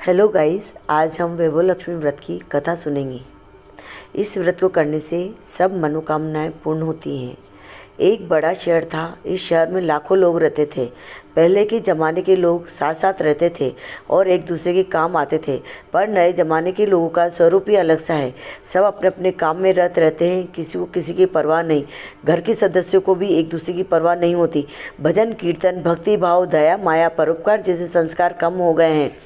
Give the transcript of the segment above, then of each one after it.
Hello guys, आज हम वैभव लक्ष्मी व्रत की कथा सुनेंगे। इस व्रत को करने से सब मनोकामनाएं पूर्ण होती हैं। एक बड़ा शहर था। इस शहर में लाखों लोग रहते थे। पहले के ज़माने के लोग साथ साथ रहते थे और एक दूसरे के काम आते थे, पर नए ज़माने के लोगों का स्वरूप ही अलग सा है। सब अपने अपने काम में रत रहते हैं, किसी को किसी की परवाह नहीं। घर के सदस्यों को भी एक दूसरे की परवाह नहीं होती। भजन कीर्तन, भक्ति भाव, दया माया, परोपकार जैसे संस्कार कम हो गए हैं।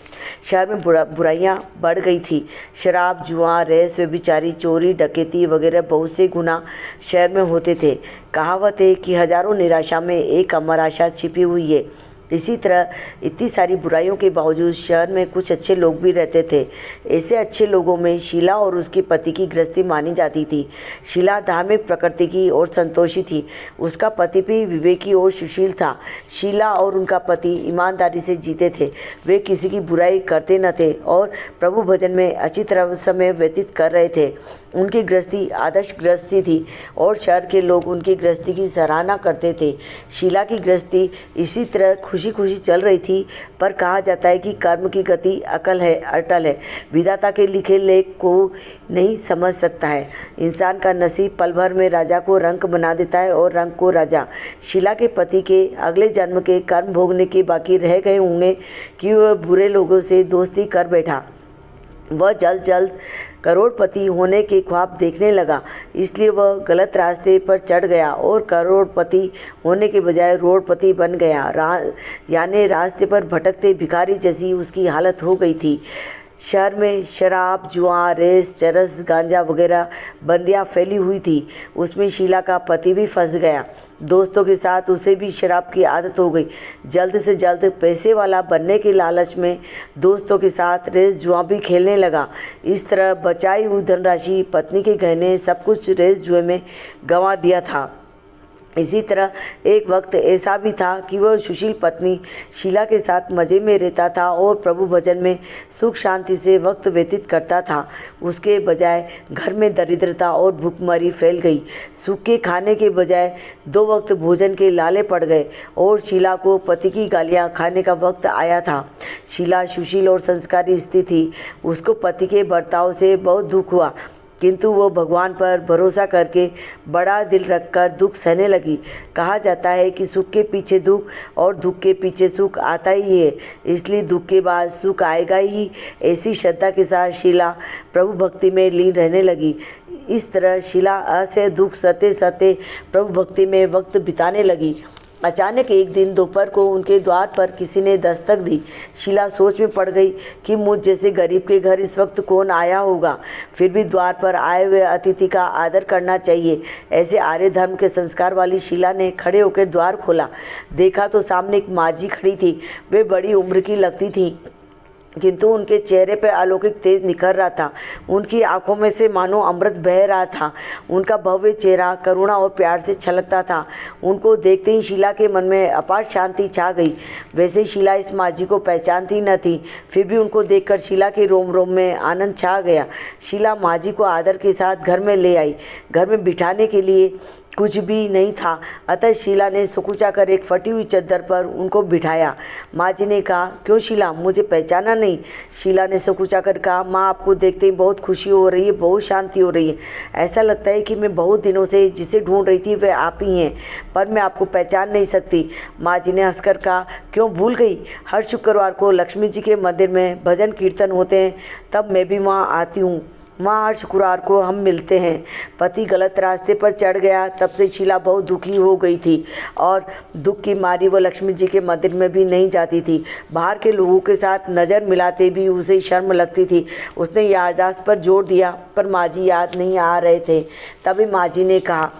शहर में बुराइयाँ बढ़ गई थी। शराब, जुआ, रेस, व्यभिचारी, चोरी, डकैती वगैरह बहुत से गुनाह शहर में होते थे। कहावत है कि हजारों निराशा में एक अमर आशा छिपी हुई है। इसी तरह इतनी सारी बुराइयों के बावजूद शहर में कुछ अच्छे लोग भी रहते थे। ऐसे अच्छे लोगों में शीला और उसके पति की गृहस्थी मानी जाती थी। शीला धार्मिक प्रकृति की और संतोषी थी। उसका पति भी विवेकी और सुशील था। शीला और उनका पति ईमानदारी से जीते थे। वे किसी की बुराई करते न थे और प्रभु भजन में अच्छी तरह समय व्यतीत कर रहे थे। उनकी गृहस्थी आदर्श गृहस्थी थी और शहर के लोग उनकी गृहस्थी की सराहना करते थे। शीला की गृहस्थी इसी तरह खुशी खुशी चल रही थी, पर कहा जाता है कि कर्म की गति अकल है, अटल है। विधाता के लिखे लेख को नहीं समझ सकता है। इंसान का नसीब पल भर में राजा को रंक बना देता है और रंक को राजा। शीला के पति के अगले जन्म के कर्म भोगने के बाकी रह गए होंगे कि वह बुरे लोगों से दोस्ती कर बैठा। वह जल्द जल्द करोड़पति होने के ख्वाब देखने लगा, इसलिए वह गलत रास्ते पर चढ़ गया और करोड़पति होने के बजाय रोड़पति बन गया। यानी रास्ते पर भटकते भिखारी जैसी उसकी हालत हो गई थी। शहर में शराब, जुआ, रेस, चरस, गांजा वगैरह बंदियाँ फैली हुई थी। उसमें शीला का पति भी फंस गया। दोस्तों के साथ उसे भी शराब की आदत हो गई। जल्द से जल्द पैसे वाला बनने के लालच में दोस्तों के साथ रेस जुआ भी खेलने लगा। इस तरह बचाई हुई धनराशि, पत्नी के गहने, सब कुछ रेस जुए में गंवा दिया था। इसी तरह एक वक्त ऐसा भी था कि वह सुशील पत्नी शीला के साथ मज़े में रहता था और प्रभु भजन में सुख शांति से वक्त व्यतीत करता था। उसके बजाय घर में दरिद्रता और भूखमरी फैल गई। सूखे खाने के बजाय 2 वक्त भोजन के लाले पड़ गए और शीला को पति की गालियाँ खाने का वक्त आया था। शीला सुशील और संस्कारी स्त्री थी। उसको पति के बर्ताव से बहुत दुख हुआ, किंतु वो भगवान पर भरोसा करके बड़ा दिल रखकर दुख सहने लगी। कहा जाता है कि सुख के पीछे दुख और दुख के पीछे सुख आता ही है, इसलिए दुख के बाद सुख आएगा ही। ऐसी श्रद्धा के साथ शीला प्रभु भक्ति में लीन रहने लगी। इस तरह शीला असह्य दुख सहते सहते प्रभु भक्ति में वक्त बिताने लगी। अचानक एक दिन दोपहर को उनके द्वार पर किसी ने दस्तक दी। शीला सोच में पड़ गई कि मुझ जैसे गरीब के घर इस वक्त कौन आया होगा। फिर भी द्वार पर आए हुए अतिथि का आदर करना चाहिए। ऐसे आर्य धर्म के संस्कार वाली शीला ने खड़े होकर द्वार खोला। देखा तो सामने एक माँझी खड़ी थी। वे बड़ी उम्र की लगती थी, किंतु उनके चेहरे पर अलौकिक तेज निखर रहा था। उनकी आंखों में से मानो अमृत बह रहा था। उनका भव्य चेहरा करुणा और प्यार से छलकता था। उनको देखते ही शीला के मन में अपार शांति छा गई। वैसे शीला इस माँझी को पहचानती न थी, फिर भी उनको देखकर शीला के रोम रोम में आनंद छा गया। शीला माँझी को आदर के साथ घर में ले आई। घर में बिठाने के लिए कुछ भी नहीं था, अतः शीला ने सुकुचा कर एक फटी हुई चद्दर पर उनको बिठाया। माँ जी ने कहा, क्यों शीला, मुझे पहचाना नहीं? शीला ने सुकुचा कर कहा, माँ, आपको देखते ही बहुत खुशी हो रही है, बहुत शांति हो रही है। ऐसा लगता है कि मैं बहुत दिनों से जिसे ढूंढ रही थी वह आप ही हैं, पर मैं आपको पहचान नहीं सकती। माँ जी ने हंसकर कहा, क्यों भूल गई? हर शुक्रवार को लक्ष्मी जी के मंदिर में भजन कीर्तन होते हैं, तब मैं भी वहाँ आती हूँ। माँ, हर शुक्रवार को हम मिलते हैं। पति गलत रास्ते पर चढ़ गया, तब से शीला बहुत दुखी हो गई थी और दुख की मारी वो लक्ष्मी जी के मंदिर में भी नहीं जाती थी। बाहर के लोगों के साथ नज़र मिलाते भी उसे शर्म लगती थी। उसने याददाश्त पर जोर दिया, पर माँ जी याद नहीं आ रहे थे। तभी माँ जी ने कहा,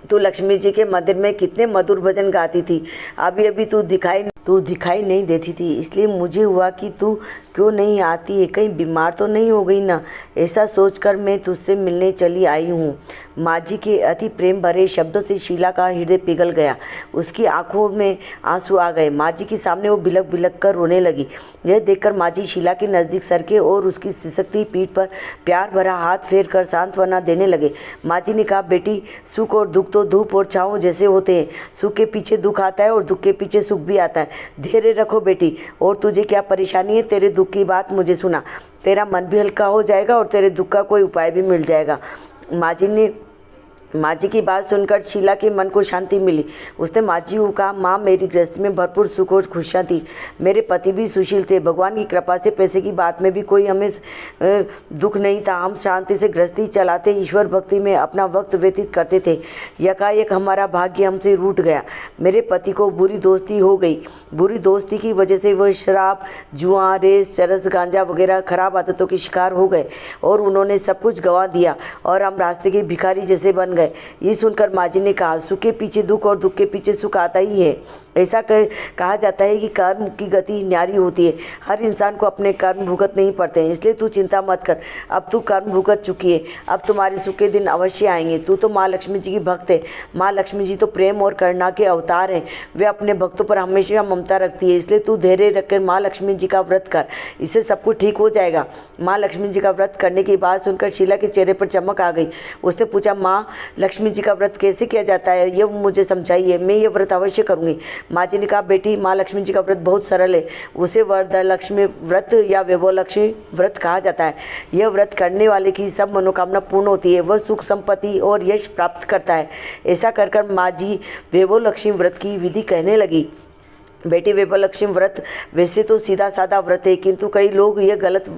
तू लक्ष्मी जी के मंदिर में कितने मधुर भजन गाती थी, अभी अभी तू दिखाई नहीं देती थी, इसलिए मुझे हुआ कि तू क्यों नहीं आती है, कहीं बीमार तो नहीं हो गई ना। ऐसा सोचकर मैं तुझसे मिलने चली आई हूँ। माँ जी के अति प्रेम भरे शब्दों से शीला का हृदय पिघल गया। उसकी आंखों में आंसू आ गए। माँ जी के सामने वो बिलक बिलक कर रोने लगी। यह देखकर माँ जी शीला के नज़दीक सरके और उसकी सिसकती पीठ पर प्यार भरा हाथ फेर कर सांत्वना देने लगे। माँ जी ने कहा, बेटी, सुख और दुख तो धूप और छाँव जैसे होते हैं। सुख के पीछे दुख आता है और दुख के पीछे सुख भी आता है। धैर्य रखो बेटी। और तुझे क्या परेशानी है? तेरे दुख दुख की बात मुझे सुना, तेरा मन भी हल्का हो जाएगा और तेरे दुख का कोई उपाय भी मिल जाएगा। माँ जी की बात सुनकर शीला के मन को शांति मिली। उसने माँ जी को कहा, माँ मेरी गृहस्थी में भरपूर सुख और खुशियाँ थी, मेरे पति भी सुशील थे, भगवान की कृपा से पैसे की बात में भी कोई हमें दुख नहीं था, हम शांति से गृहस्थी चलाते ईश्वर भक्ति में अपना वक्त व्यतीत करते थे। यकाएक हमारा भाग्य हमसे रूठ गया, मेरे पति को बुरी दोस्ती हो गई। बुरी दोस्ती की वजह से वह शराब, जुआ, रेस, चरस, गांजा वगैरह खराब आदतों के शिकार हो गए और उन्होंने सब कुछ गंवा दिया और हम रास्ते के भिखारी जैसे बन गए। ये सुनकर माँ जी ने कहा, सुख के पीछे दुख और दुख के पीछे सुख आता ही है। ऐसा कहा जाता है कि कर्म की गति न्यारी होती है, हर इंसान को अपने कर्म भुगत नहीं पड़ते हैं, इसलिए तू चिंता मत कर, अब तू कर्म भुगत चुकी है, अब तुम्हारे सुख के दिन अवश्य आएंगे। तू तो माँ लक्ष्मी जी की भक्त है, माँ लक्ष्मी जी तो प्रेम और करुणा के अवतार हैं, वे अपने भक्तों पर हमेशा ममता रखती है, इसलिए तू धैर्य रखकर माँ लक्ष्मी जी का व्रत कर, इससे सब कुछ ठीक हो जाएगा। माँ लक्ष्मी जी का व्रत करने की बात सुनकर शीला के चेहरे पर चमक आ गई। उसने पूछा, माँ लक्ष्मी जी का व्रत कैसे किया जाता है, ये मुझे समझाइए, मैं ये व्रत अवश्य करूँगी। माँ जी ने कहा, बेटी माँ लक्ष्मी जी का व्रत बहुत सरल है, उसे वरदलक्ष्मी व्रत या वैभव लक्ष्मी व्रत कहा जाता है। यह व्रत करने वाले की सब मनोकामना पूर्ण होती है, वह सुख संपत्ति और यश प्राप्त करता है। ऐसा कर माँ जी वैभव लक्ष्मी व्रत की विधि कहने लगी। बेटी वैभव लक्ष्मी व्रत वैसे तो सीधा साधा व्रत है, किंतु कई लोग ये गलत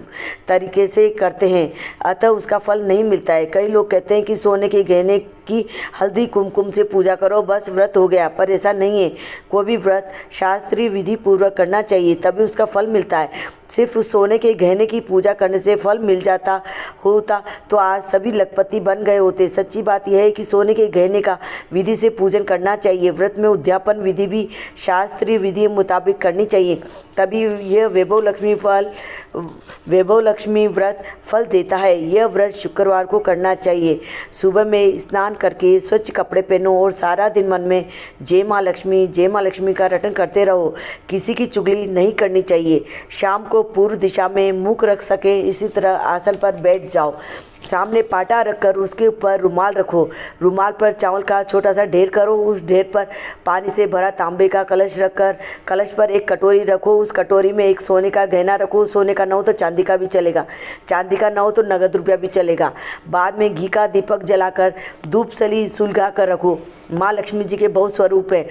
तरीके से करते हैं, अतः उसका फल नहीं मिलता है। कई लोग कहते हैं कि सोने के गहने की हल्दी कुमकुम से पूजा करो बस व्रत हो गया, पर ऐसा नहीं है। कोई भी व्रत शास्त्रीय विधि पूर्वक करना चाहिए, तभी उसका फल मिलता है। सिर्फ सोने के गहने की पूजा करने से फल मिल जाता होता तो आज सभी लखपति बन गए होते। सच्ची बात यह है कि सोने के गहने का विधि से पूजन करना चाहिए। व्रत में उद्यापन विधि भी शास्त्रीय विधि मुताबिक करनी चाहिए, तभी यह वैभव लक्ष्मी व्रत फल देता है। यह व्रत शुक्रवार को करना चाहिए। सुबह में स्नान करके स्वच्छ कपड़े पहनो और सारा दिन मन में जय माँ लक्ष्मी का रटन करते रहो। किसी की चुगली नहीं करनी चाहिए। शाम को पूर्व दिशा में मुख रख सके इसी तरह आसन पर बैठ जाओ। सामने पाटा रखकर उसके ऊपर रुमाल रखो। रुमाल पर चावल का छोटा सा ढेर करो। उस ढेर पर पानी से भरा तांबे का कलश रखकर कलश पर एक कटोरी रखो। उस कटोरी में एक सोने का गहना रखो। सोने का न हो तो चांदी का भी चलेगा, चांदी का न हो तो नगद रुपया भी चलेगा। बाद में घी का दीपक जलाकर धूप सली सुलगा कर रखो। माँ लक्ष्मी जी के बहुत स्वरूप है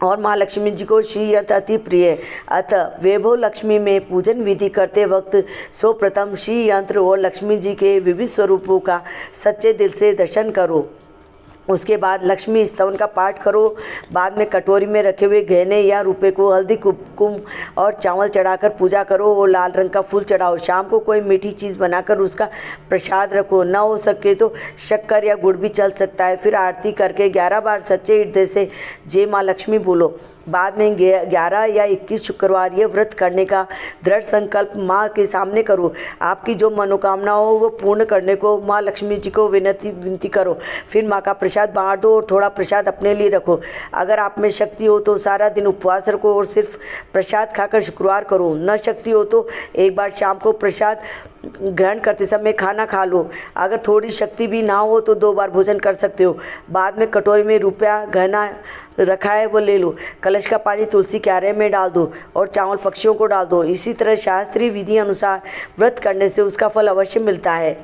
और माँ लक्ष्मी जी को श्री यंत्र अति प्रिय है। अतः वैभव लक्ष्मी में पूजन विधि करते वक्त सर्वप्रथम श्री यंत्र और लक्ष्मी जी के विविध स्वरूपों का सच्चे दिल से दर्शन करो। उसके बाद लक्ष्मी स्तवन का पाठ करो। बाद में कटोरी में रखे हुए गहने या रुपए को हल्दी कुमकुम और चावल चढ़ाकर पूजा करो और लाल रंग का फूल चढ़ाओ। शाम को कोई मीठी चीज़ बनाकर उसका प्रसाद रखो। न हो सके तो शक्कर या गुड़ भी चल सकता है। फिर आरती करके 11 बार सच्चे हृदय से जय माँ लक्ष्मी बोलो। बाद में 11 या 21 शुक्रवार यह व्रत करने का दृढ़ संकल्प माँ के सामने करो। आपकी जो मनोकामना हो वो पूर्ण करने को माँ लक्ष्मी जी को विनती करो। फिर माँ का प्रसाद बांट दो और थोड़ा प्रसाद अपने लिए रखो। अगर आप में शक्ति हो तो सारा दिन उपवास रखो और सिर्फ प्रसाद खाकर शुक्रवार करो। न शक्ति हो तो एक बार शाम को प्रसाद ग्रहण करते समय खाना खा लो। अगर थोड़ी शक्ति भी ना हो तो 2 बार भोजन कर सकते हो। बाद में कटोरी में रुपया गहना रखा है वो ले लो। कलश का पानी तुलसी क्यारे में डाल दो और चावल पक्षियों को डाल दो। इसी तरह शास्त्रीय विधि अनुसार व्रत करने से उसका फल अवश्य मिलता है।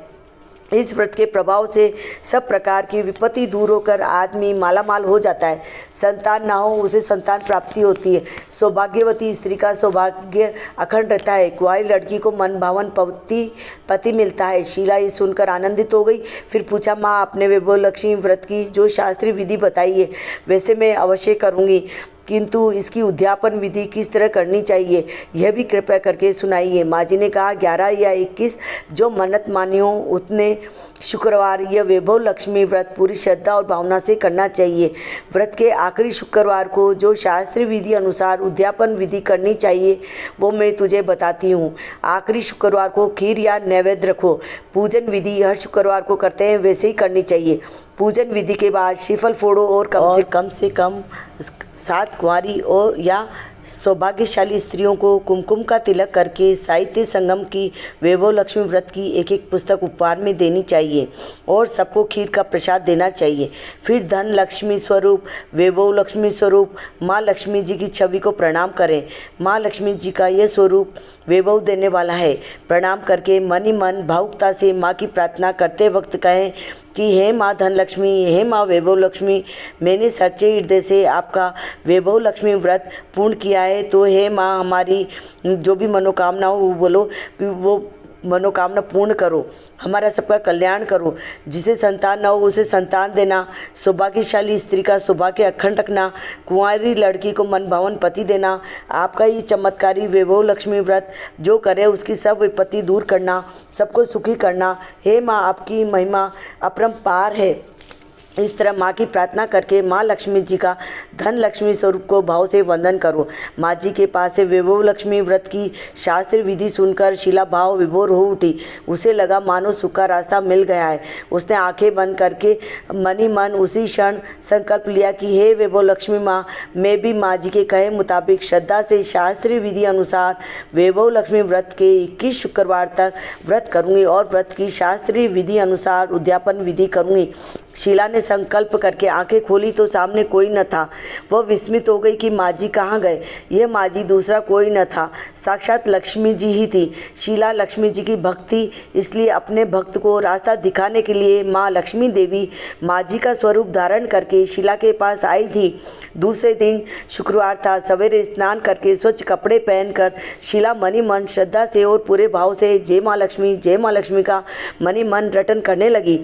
इस व्रत के प्रभाव से सब प्रकार की विपत्ति दूर होकर आदमी मालामाल हो जाता है। संतान ना हो उसे संतान प्राप्ति होती है। सौभाग्यवती स्त्री का सौभाग्य अखंड रहता है। कुंवारी लड़की को मन भावन पति मिलता है। शीला ये सुनकर आनंदित हो गई। फिर पूछा, माँ आपने वैभव लक्ष्मी व्रत की जो शास्त्रीय विधि बताई है वैसे मैं अवश्य करूँगी, किंतु इसकी उद्यापन विधि किस तरह करनी चाहिए यह भी कृपया करके सुनाइए। माँ जी ने कहा, 11 या 21 जो मन्नत मानी हो उतने शुक्रवार यह वैभव लक्ष्मी व्रत पूरी श्रद्धा और भावना से करना चाहिए। व्रत के आखिरी शुक्रवार को जो शास्त्रीय विधि अनुसार उद्यापन विधि करनी चाहिए वो मैं तुझे बताती हूँ। आखिरी शुक्रवार को खीर या नैवेद्य रखो। पूजन विधि हर शुक्रवार को करते हैं वैसे ही करनी चाहिए। पूजन विधि के बाद श्रीफल फोड़ो और कम से कम 7 कुंवारी और या सौभाग्यशाली स्त्रियों को कुमकुम का तिलक करके साहित्य संगम की वैभव लक्ष्मी व्रत की एक एक पुस्तक उपहार में देनी चाहिए और सबको खीर का प्रसाद देना चाहिए। फिर धन लक्ष्मी स्वरूप, वैभव लक्ष्मी स्वरूप माँ लक्ष्मी जी की छवि को प्रणाम करें। माँ लक्ष्मी जी का यह स्वरूप वैभव देने वाला है। प्रणाम करके मन ही मन भावुकता से माँ की प्रार्थना करते वक्त कहें कि हे माँ धन लक्ष्मी, हे माँ वैभव लक्ष्मी, मैंने सच्चे हृदय से आपका वैभव लक्ष्मी व्रत पूर्ण किया है, तो हे माँ हमारी जो भी मनोकामना हो वो बोलो, वो मनोकामना पूर्ण करो, हमारा सबका कल्याण करो। जिसे संतान न हो उसे संतान देना, सौभाग्यशाली स्त्री का सौभाग्य अखंड रखना, कुंवारी लड़की को मनभावन पति देना। आपका ये चमत्कारी वैभव लक्ष्मी व्रत जो करे उसकी सब विपत्ति दूर करना, सबको सुखी करना। हे माँ आपकी महिमा अपरंपार है। इस तरह माँ की प्रार्थना करके माँ लक्ष्मी जी का धन लक्ष्मी स्वरूप को भाव से वंदन करो। माँ जी के पास से वैभव लक्ष्मी व्रत की शास्त्र विधि सुनकर शीला भाव विभोर हो उठी। उसे लगा मानो सुख का रास्ता मिल गया है। उसने आंखें बंद करके मन ही मन उसी क्षण संकल्प लिया कि हे वैभव लक्ष्मी माँ, मैं भी माँ जी के कहे मुताबिक श्रद्धा से शास्त्रीय विधि अनुसार वैभव लक्ष्मी व्रत के 21 शुक्रवार तक व्रत करूँगी और व्रत की शास्त्रीय विधि अनुसार उद्यापन विधि करूँगी। शीला ने संकल्प करके आंखें खोली तो सामने कोई न था। वह विस्मित हो गई कि माँ जी कहाँ गए। यह माँ जी दूसरा कोई न था, साक्षात लक्ष्मी जी ही थी। शीला लक्ष्मी जी की भक्त थी, इसलिए अपने भक्त को रास्ता दिखाने के लिए माँ लक्ष्मी देवी माँ जी का स्वरूप धारण करके शीला के पास आई थी। दूसरे दिन शुक्रवार था। सवेरे स्नान करके स्वच्छ कपड़े पहनकर शीला मनी मन श्रद्धा से और पूरे भाव से जय माँ लक्ष्मी का मनी मन रटन करने लगी।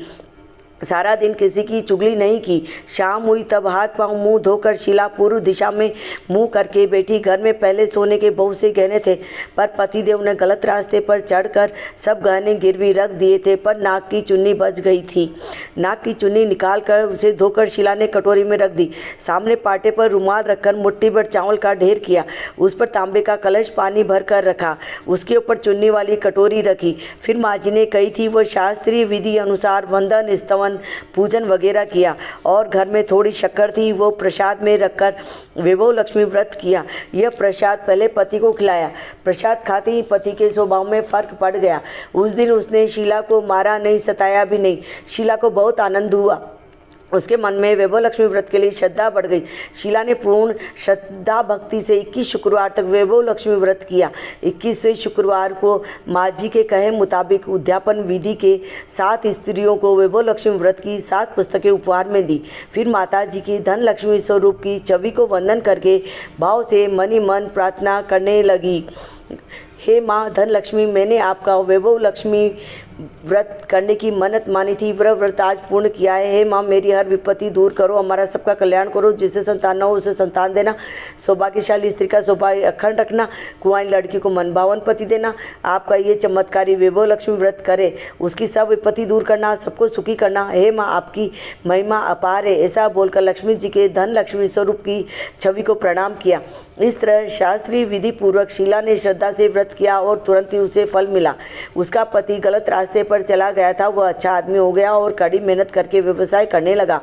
सारा दिन किसी की चुगली नहीं की। शाम हुई तब हाथ पांव मुंह धोकर शीला पूर्व दिशा में मुंह करके बैठी। घर में पहले सोने के बहुत से गहने थे, पर पतिदेव ने गलत रास्ते पर चढ़कर सब गहने गिरवी रख दिए थे। पर नाक की चुन्नी बच गई थी। नाक की चुन्नी निकालकर उसे धोकर शीला ने कटोरी में रख दी। सामने पाटे पर रुमाल रखकर मुट्ठी भर चावल का ढेर किया। उस पर तांबे का कलश पानी भर कर रखा। उसके ऊपर चुन्नी वाली कटोरी रखी। फिर माँ जी ने कही थी वह शास्त्रीय विधि अनुसार वंदन स्तवन पूजन वगैरह किया और घर में थोड़ी शक्कर थी वो प्रसाद में रखकर वैभव लक्ष्मी व्रत किया। यह प्रसाद पहले पति को खिलाया। प्रसाद खाते ही पति के स्वभाव में फर्क पड़ गया। उस दिन उसने शीला को मारा नहीं, सताया भी नहीं। शीला को बहुत आनंद हुआ। उसके मन में वैभव लक्ष्मी व्रत के लिए श्रद्धा बढ़ गई। शीला ने पूर्ण श्रद्धा भक्ति से 21 शुक्रवार तक वैभव लक्ष्मी व्रत किया। 21वें शुक्रवार को माँ जी के कहे मुताबिक उद्यापन विधि के 7 स्त्रियों को वैभव लक्ष्मी व्रत की 7 पुस्तकें उपहार में दी। फिर माता जी की धन लक्ष्मी स्वरूप की छवि को वंदन करके भाव से मन ही मन प्रार्थना करने लगी। हे माँ धन लक्ष्मी, मैंने आपका वैभव लक्ष्मी व्रत करने की मन्नत मानी थी, वह व्रत आज पूर्ण किया है। हे माँ मेरी हर विपत्ति दूर करो, हमारा सबका कल्याण करो। जिसे संतान न हो उसे संतान देना, सौभाग्यशाली स्त्री का सौभाग्य अखंड रखना, कुंवारी लड़की को मनभावन पति देना। आपका ये चमत्कारी वैभव लक्ष्मी व्रत करे उसकी सब विपत्ति दूर करना, सबको सुखी करना। हे माँ आपकी महिमा अपार है। ऐसा बोलकर लक्ष्मी जी के धन लक्ष्मी स्वरूप की छवि को प्रणाम किया। इस तरह शास्त्रीय विधि पूर्वक शीला ने श्रद्धा से व्रत किया और तुरंत ही उसे फल मिला। उसका पति गलत रास्ते पर चला गया था, वह अच्छा आदमी हो गया और कड़ी मेहनत करके व्यवसाय करने लगा।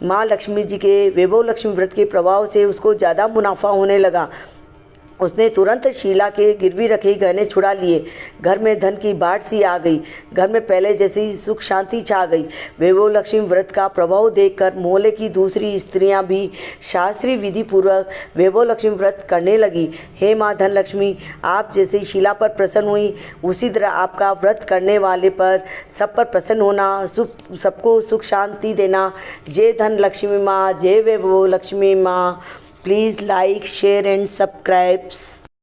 माँ लक्ष्मी जी के वैभव लक्ष्मी व्रत के प्रभाव से उसको ज़्यादा मुनाफा होने लगा। उसने तुरंत शीला के गिरवी रखे गहने छुड़ा लिए। घर में धन की बाढ़ सी आ गई। घर में पहले जैसी सुख शांति छा गई। वैभव लक्ष्मी व्रत का प्रभाव देखकर मोहल्ले की दूसरी स्त्रियां भी शास्त्रीय विधि पूर्वक वैभव लक्ष्मी व्रत करने लगी। हे माँ धन लक्ष्मी, आप जैसे शीला पर प्रसन्न हुई उसी तरह आपका व्रत करने वाले पर सब पर प्रसन्न होना, सबको सुख शांति देना। जय धन लक्ष्मी माँ, जय वैभव लक्ष्मी माँ। Please like, share and subscribe.